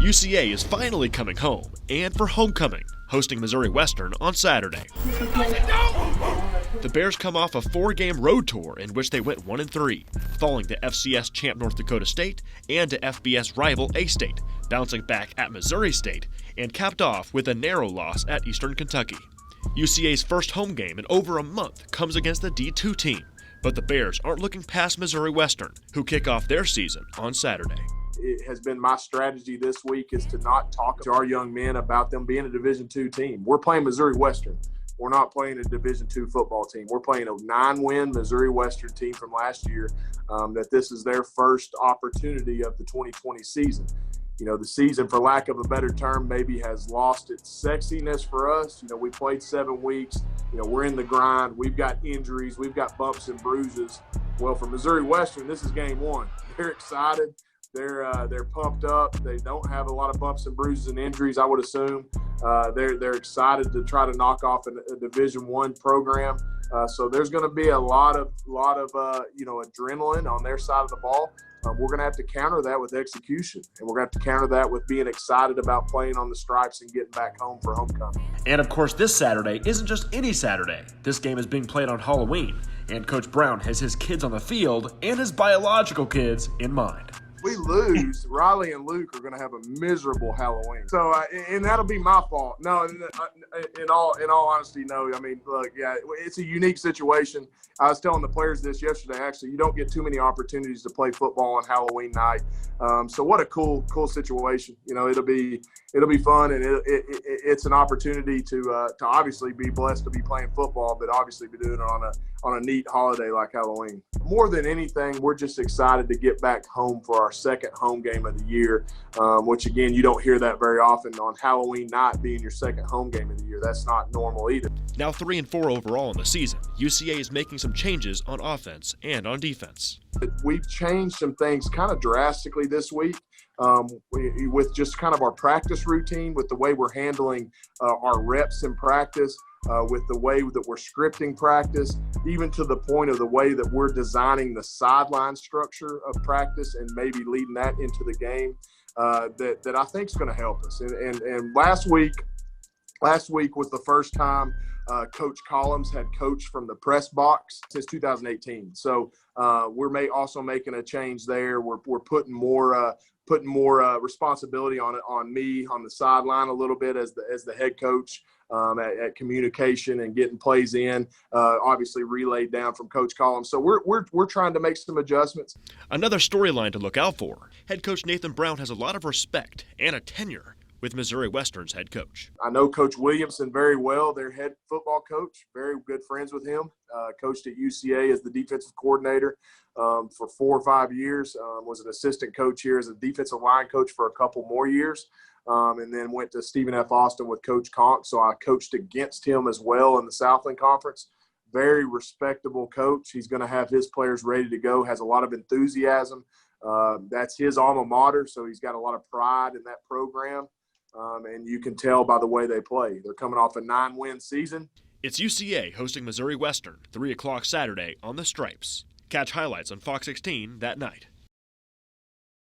UCA is finally coming home, and for homecoming, hosting Missouri Western on Saturday. The Bears come off a 4-game road tour in which they went 1-3, falling to FCS champ North Dakota State and to FBS rival A-State, bouncing back at Missouri State, and capped off with a narrow loss at Eastern Kentucky. UCA's first home game in over a month comes against the D2 team, but the Bears aren't looking past Missouri Western, who kick off their season on Saturday. It has been my strategy this week is to not talk to our young men about them being a Division II team. We're playing Missouri Western. We're not playing a Division II football team. We're playing a 9-win Missouri Western team from last year, that this is their first opportunity of the 2020 season. You know, the season, for lack of a better term, maybe has lost its sexiness for us. You know, we played 7 weeks. You know, we're in the grind. We've got injuries. We've got bumps and bruises. Well, for Missouri Western, this is game one. They're excited. They're pumped up. They don't have a lot of bumps and bruises and injuries, I would assume. They're excited to try to knock off a Division I program. So there's going to be a lot of adrenaline on their side of the ball. We're going to have to counter that with execution, and we're going to have to counter that with being excited about playing on the stripes and getting back home for homecoming. And of course, this Saturday isn't just any Saturday. This game is being played on Halloween, and Coach Brown has his kids on the field and his biological kids in mind. We lose, Riley and Luke are going to have a miserable Halloween. So, and that'll be my fault. No, in all honesty, no. I mean, look, yeah, it's a unique situation. I was telling the players this yesterday. Actually, you don't get too many opportunities to play football on Halloween night. So, what a cool situation. You know, it'll be fun, and it's an opportunity to obviously be blessed to be playing football, but obviously be doing it on a neat holiday like Halloween. More than anything, we're just excited to get back home for our second home game of the year, which, again, you don't hear that very often on Halloween night being your second home game of the year. That's not normal either. Now 3-4 overall in the season, UCA is making some changes on offense and on defense. We've changed some things kind of drastically this week. With just kind of our practice routine, with the way we're handling our reps in practice, with the way that we're scripting practice, even to the point of the way that we're designing the sideline structure of practice and maybe leading that into the game, that I think is going to help us. And last week was the first time Coach Collins had coached from the press box since 2018. So we're also making a change there. We're putting more responsibility on me on the sideline a little bit as the head coach at communication and getting plays in. Obviously relayed down from Coach Collins. So we're trying to make some adjustments. Another storyline to look out for: head coach Nathan Brown has a lot of respect and a tenure with Missouri Western's head coach. I know Coach Williamson very well, their head football coach. Very good friends with him. Coached at UCA as the defensive coordinator for 4 or 5 years. Was an assistant coach here as a defensive line coach for a couple more years. And then went to Stephen F. Austin with Coach Conk. So I coached against him as well in the Southland Conference. Very respectable coach. He's going to have his players ready to go, has a lot of enthusiasm. That's his alma mater, so he's got a lot of pride in that program. And you can tell by the way they play. They're coming off a 9-win season. It's UCA hosting Missouri Western, 3 o'clock Saturday on the Stripes. Catch highlights on Fox 16 that night.